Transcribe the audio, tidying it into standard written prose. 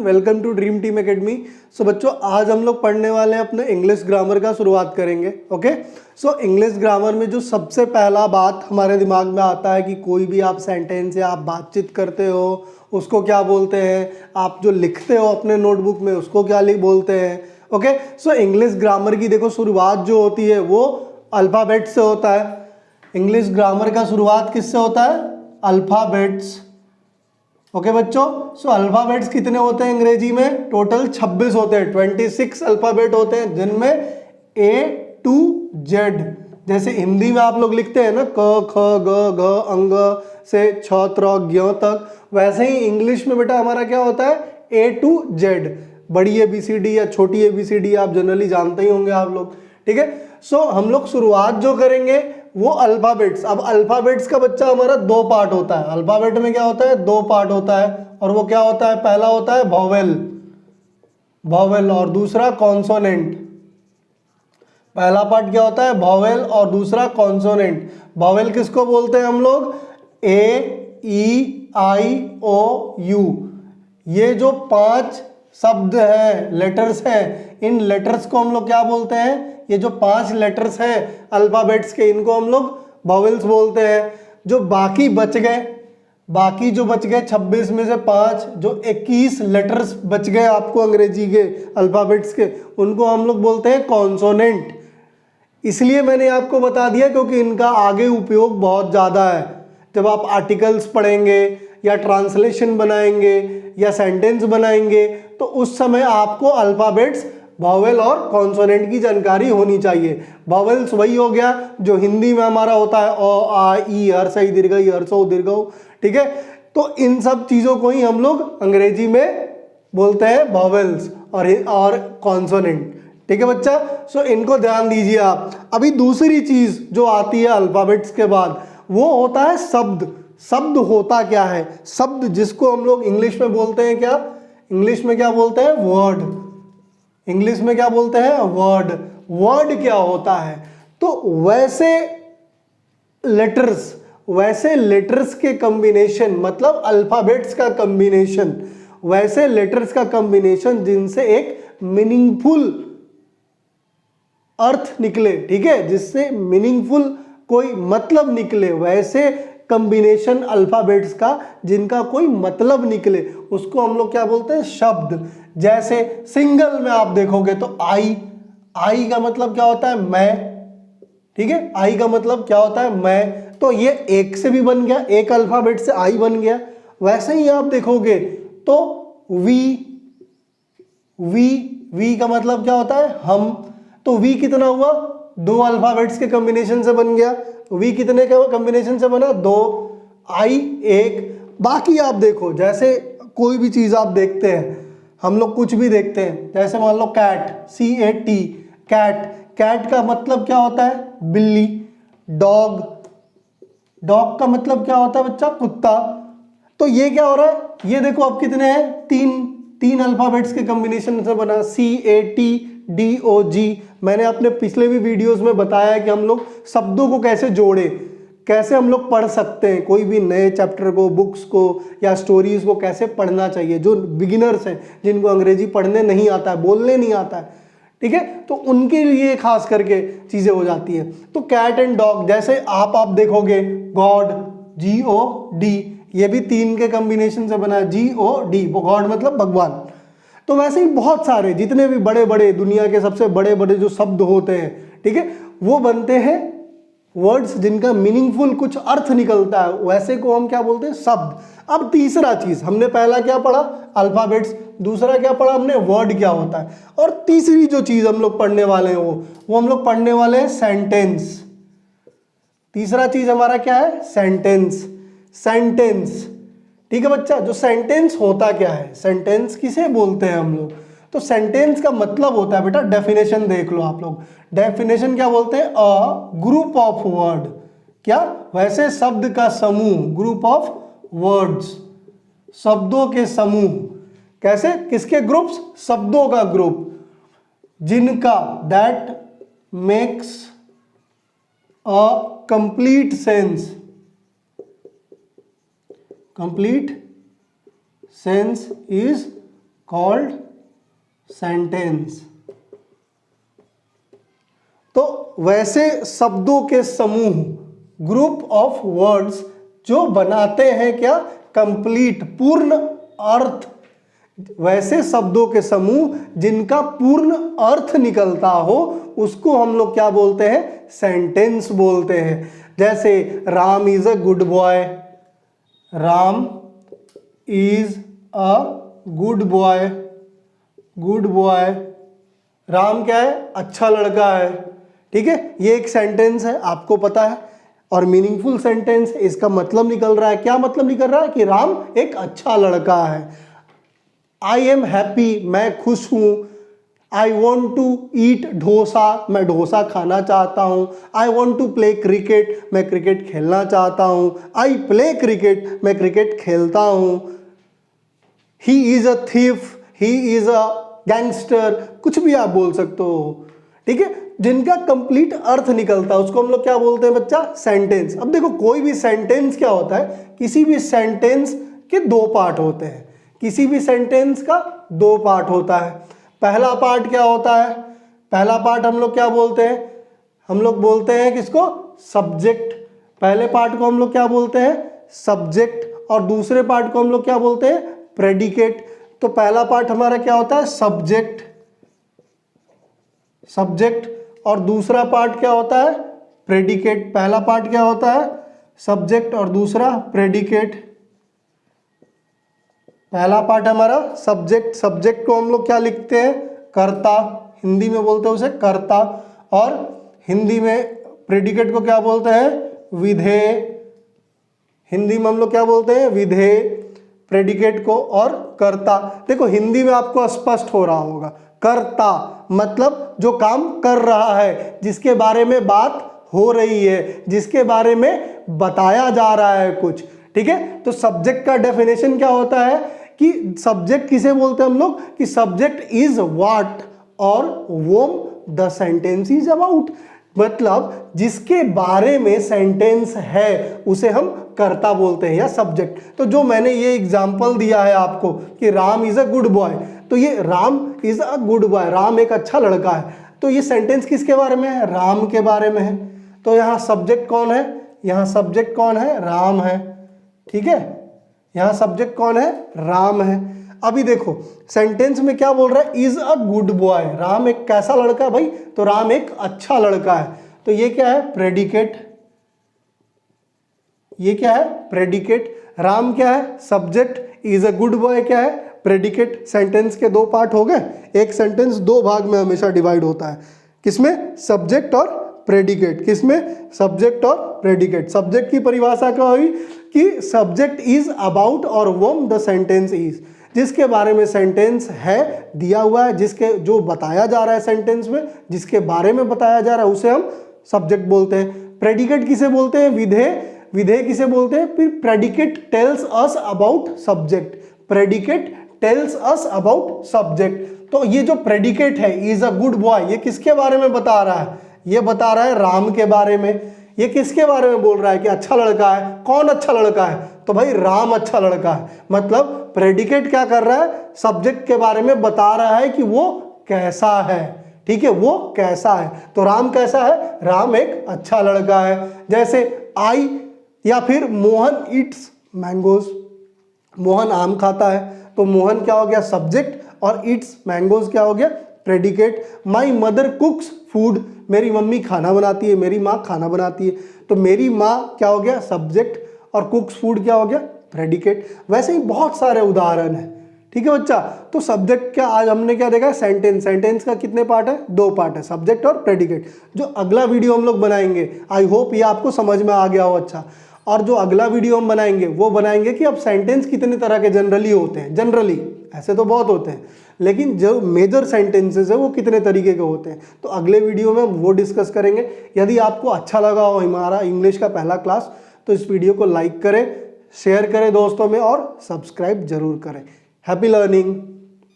Welcome to dream team academy. So बच्चों, आज हम लोग पढ़ने वाले हैं अपने इंग्लिश ग्रामर का शुरुआत करेंगे। ओके, सो इंग्लिश ग्रामर में जो सबसे पहला बात हमारे दिमाग में आता है कि कोई भी आप सेंटेंस या आप बातचीत करते हो उसको क्या बोलते हैं, आप जो लिखते हो अपने नोटबुक में उसको क्या बोलते हैं। ओके, सो इंग्लिश ग्रामर की देखो शुरुआत जो होती है वो अल्फ़ाबेट से होता है। इंग्लिश ग्रामर का शुरुआत किससे होता है? अल्फ़ाबेट्स। ओके बच्चों, सो अल्फ़ाबेट्स कितने होते हैं अंग्रेजी में? टोटल 26 होते हैं, 26 अल्फ़ाबेट होते हैं, जिनमें A to Z। जैसे हिंदी में आप लोग लिखते हैं ना क ख ग घ अंग से छ त्र ज्ञ तक, वैसे ही इंग्लिश में बेटा हमारा क्या होता है? A to Z। बड़ी ABCD या छोटी ABCD आप जनरली जानते ही होंगे आप लोग। ठीक है, सो हम लोग शुरुआत जो करेंगे वो अल्फाबेट्स। अब अल्फाबेट्स का बच्चा हमारा दो पार्ट होता है। अल्फाबेट में क्या होता है? दो पार्ट होता है, और वो क्या होता है? पहला होता है वॉवेल, वॉवेल, और दूसरा कॉन्सोनेंट। पहला पार्ट क्या होता है? वॉवेल, और दूसरा कॉन्सोनेंट। वॉवेल किसको बोलते हैं हम लोग? A E I O U। ये जो 5 शब्द हैं, लेटर्स हैं, इन लेटर्स को हम लोग क्या बोलते हैं? ये जो 5 लेटर्स हैं अल्फाबेट्स के, इनको हम लोग वॉवेल्स बोलते हैं। जो बाकी बच गए, बाकी जो बच गए 26 में से 5, जो 21 लेटर्स बच गए आपको अंग्रेजी के अल्फाबेट्स के, उनको हम लोग बोलते हैं कॉन्सोनेंट। इसलिए मैंने आपको बता दिया क्योंकि इनका आगे उपयोग बहुत ज़्यादा है। जब आप आर्टिकल्स पढ़ेंगे या ट्रांसलेशन बनाएंगे या सेंटेंस बनाएंगे तो उस समय आपको अल्फ़ाबेट्स, वॉवेल और कॉन्सोनेंट की जानकारी होनी चाहिए। वॉवेल्स वही हो गया जो हिंदी में हमारा होता है अ आ ई हर्ष ई दीर्घ ई हर्षो दीर्घ। ठीक है, तो इन सब चीज़ों को ही हम लोग अंग्रेजी में बोलते हैं वॉवेल्स और कॉन्सोनेंट। ठीक है बच्चा, सो इनको ध्यान दीजिए आप। अभी दूसरी चीज जो आती है अल्फाबेट्स के बाद वो होता है शब्द। शब्द होता क्या है? शब्द जिसको हम लोग इंग्लिश में बोलते हैं क्या? इंग्लिश में क्या बोलते हैं? वर्ड। इंग्लिश में क्या बोलते हैं? वर्ड। वर्ड क्या होता है? तो वैसे लेटर्स के कॉम्बिनेशन, मतलब अल्फाबेट्स का कॉम्बिनेशन, वैसे लेटर्स का कॉम्बिनेशन जिनसे एक मीनिंगफुल अर्थ निकले। ठीक है, जिससे मीनिंगफुल कोई मतलब निकले, वैसे कॉम्बिनेशन अल्फाबेट्स का जिनका कोई मतलब निकले, उसको हम लोग क्या बोलते हैं? शब्द। जैसे सिंगल में आप देखोगे तो आई का मतलब क्या होता है? मैं। ठीक है, आई का मतलब क्या होता है? मैं। तो ये एक से भी बन गया, एक अल्फाबेट से आई बन गया। वैसे ही आप देखोगे तो वी का मतलब क्या होता है? हम। तो वी कितना हुआ? 2 अल्फाबेट्स के कॉम्बिनेशन से बन गया। वी कितने के कॉम्बिनेशन से बना? 2। आई 1। बाकी आप देखो, जैसे कोई भी चीज आप देखते हैं, हम लोग कुछ भी देखते हैं, जैसे मान लो कैट, CAT, कैट। कैट का मतलब क्या होता है? बिल्ली। डॉग का मतलब क्या होता है बच्चा? कुत्ता। तो ये क्या हो रहा है? ये देखो अब कितने हैं? 3 अल्फाबेट्स के कॉम्बिनेशन से बना, CATDOG। मैंने अपने पिछले भी वीडियोस में बताया है कि हम लोग शब्दों को कैसे जोड़े, कैसे हम लोग पढ़ सकते हैं, कोई भी नए चैप्टर को, बुक्स को या स्टोरीज को कैसे पढ़ना चाहिए। जो बिगिनर्स हैं, जिनको अंग्रेजी पढ़ने नहीं आता है, बोलने नहीं आता है, ठीक है, तो उनके लिए खास करके चीजें हो जाती हैं। तो कैट एंड डॉग, जैसे आप देखोगे गॉड, GOD, ये भी 3 के कॉम्बिनेशन से बना है, GOD, गॉड मतलब भगवान। तो वैसे ही बहुत सारे जितने भी बड़े बड़े दुनिया के सबसे बड़े बड़े जो शब्द होते हैं, ठीक है, वो बनते हैं वर्ड्स जिनका मीनिंगफुल कुछ अर्थ निकलता है, वैसे को हम क्या बोलते हैं? शब्द। अब तीसरा चीज, हमने पहला क्या पढ़ा? अल्फाबेट्स। दूसरा क्या पढ़ा हमने? वर्ड क्या होता है। और तीसरी जो चीज हम लोग पढ़ने वाले हैं वो हम लोग पढ़ने वाले हैं सेंटेंस। तीसरा चीज हमारा क्या है? सेंटेंस। ठीक है बच्चा, जो सेंटेंस होता क्या है? सेंटेंस किसे बोलते हैं हम लोग? तो सेंटेंस का मतलब होता है बेटा, डेफिनेशन देख लो आप लोग। डेफिनेशन क्या बोलते हैं? A group of word. क्या? वैसे शब्द का समूह, ग्रुप ऑफ वर्ड्स, शब्दों के समूह। कैसे? किसके ग्रुप्स? शब्दों का ग्रुप, जिनका, that makes a complete sense. Complete sense is called sentence. तो वैसे शब्दों के समूह, ग्रुप ऑफ वर्ड्स जो बनाते हैं क्या, कंप्लीट, पूर्ण अर्थ, वैसे शब्दों के समूह जिनका पूर्ण अर्थ निकलता हो उसको हम लोग क्या बोलते हैं, सेंटेंस बोलते हैं। जैसे Ram is a good boy, Ram is a good boy, good boy, Ram क्या है, अच्छा लड़का है। ठीक है, ये एक सेंटेंस है, आपको पता है, और मीनिंगफुल सेंटेंस है। इसका मतलब निकल रहा है, क्या मतलब निकल रहा है कि राम एक अच्छा लड़का है। आई एम हैप्पी, मैं खुश हूं। I want to eat dosa, मैं डोसा खाना चाहता हूं। I want to play cricket, मैं क्रिकेट खेलना चाहता हूं। आई प्ले क्रिकेट, मैं क्रिकेट खेलता हूं। He is a thief, he is a gangster, कुछ भी आप बोल सकते हो। ठीक है, जिनका कंप्लीट अर्थ निकलता है उसको हम लोग क्या बोलते हैं बच्चा, सेंटेंस। अब देखो कोई भी सेंटेंस क्या होता है, किसी भी सेंटेंस के दो पार्ट होते हैं, किसी भी सेंटेंस का दो पार्ट होता है। पहला पार्ट क्या होता है, पहला पार्ट हम लोग क्या बोलते हैं, हम लोग बोलते हैं किसको, सब्जेक्ट। पहले पार्ट को हम लोग क्या बोलते हैं, सब्जेक्ट, और दूसरे पार्ट को हम लोग क्या बोलते हैं, प्रेडिकेट। तो पहला पार्ट हमारा क्या होता है, सब्जेक्ट, सब्जेक्ट, और दूसरा पार्ट क्या होता है, प्रेडिकेट। पहला पार्ट क्या होता है, सब्जेक्ट, और दूसरा प्रेडिकेट। पहला पार्ट हमारा सब्जेक्ट, सब्जेक्ट को हम लोग क्या लिखते हैं, कर्ता, हिंदी में बोलते हैं उसे कर्ता, और हिंदी में प्रेडिकेट को क्या बोलते हैं, विधेय। हिंदी में हम लोग क्या बोलते हैं, विधेय, प्रेडिकेट को और कर्ता। देखो हिंदी में आपको स्पष्ट हो रहा होगा, कर्ता मतलब जो काम कर रहा है, जिसके बारे में बात हो रही है, जिसके बारे में बताया जा रहा है कुछ। ठीक है, तो सब्जेक्ट का डेफिनेशन क्या होता है कि सब्जेक्ट किसे बोलते हैं हम लोग, कि सब्जेक्ट इज व्हाट और वोम द सेंटेंस इज अबाउट, मतलब जिसके बारे में सेंटेंस है उसे हम कर्ता बोलते हैं या सब्जेक्ट। तो जो मैंने ये एग्जांपल दिया है आपको कि Ram is a good boy, तो ये Ram is a good boy, Ram एक अच्छा लड़का है, तो ये सेंटेंस किसके बारे में है, राम के बारे में है। तो यहाँ सब्जेक्ट कौन है, यहाँ सब्जेक्ट कौन है, राम है। ठीक है, यहाँ सब्जेक्ट कौन है, राम है। अभी देखो सेंटेंस में क्या बोल रहा है, is a good boy, Ram एक कैसा लड़का है भाई, तो राम एक अच्छा लड़का है। तो ये क्या है, प्रेडिकेट, ये क्या है, प्रेडिकेट। राम क्या है, subject, is a good boy क्या है, प्रेडिकेट। सेंटेंस के दो पार्ट हो गए, एक सेंटेंस दो भाग में हमेशा डिवाइड होता है, किसमें, सब्जेक्ट और प्रेडिकेट। किसमें, सब्जेक्ट और प्रेडिकेट। सब्जेक्ट की परिभाषा क्या हुई कि सब्जेक्ट इज अबाउट और वोम द सेंटेंस इज, जिसके बारे में सेंटेंस है दिया हुआ है, जिसके जो बताया जा रहा है सेंटेंस में, जिसके बारे में बताया जा रहा है उसे हम सब्जेक्ट बोलते हैं। प्रेडिकेट किसे बोलते हैं, विधेय, विधेय किसे बोलते हैं, फिर predicate tells us about subject, predicate tells us about subject. तो ये जो प्रेडिकेट है, इज अ गुड बॉय, ये किसके बारे में बता रहा है, ये बता रहा है राम के बारे में। ये किसके बारे में बोल रहा है कि अच्छा लड़का है, कौन अच्छा लड़का है, तो भाई राम अच्छा लड़का है। मतलब प्रेडिकेट क्या कर रहा है, सब्जेक्ट के बारे में बता रहा है कि वो कैसा है। ठीक है, वो कैसा है, तो राम कैसा है, राम एक अच्छा लड़का है। जैसे आई या फिर मोहन ईट्स मैंगोज, मोहन आम खाता है, तो मोहन क्या हो गया, सब्जेक्ट, और ईट्स मैंगोज क्या हो गया, प्रेडिकेट। माई मदर कुक्स फूड, मेरी मम्मी खाना बनाती है, मेरी माँ खाना बनाती है, तो मेरी माँ क्या हो गया, सब्जेक्ट, और कुक्स फूड क्या हो गया, प्रेडिकेट। वैसे ही बहुत सारे उदाहरण हैं। ठीक है बच्चा, तो सब्जेक्ट का आज हमने क्या देखा, सेंटेंस। सेंटेंस का कितने पार्ट है, दो पार्ट है, सब्जेक्ट और प्रेडिकेट। जो अगला वीडियो हम लोग बनाएंगे, आई होप ये आपको समझ में आ गया हो अच्छा। और जो अगला वीडियो हम बनाएंगे वो बनाएंगे कि अब सेंटेंस कितने तरह के जनरली होते हैं। जनरली ऐसे तो बहुत होते हैं, लेकिन जो मेजर सेंटेंसेस है वो कितने तरीके के होते हैं, तो अगले वीडियो में हम वो डिस्कस करेंगे। यदि आपको अच्छा लगा हो हमारा इंग्लिश का पहला क्लास, तो इस वीडियो को लाइक करें, शेयर करें दोस्तों में, और सब्सक्राइब जरूर करें। Happy learning.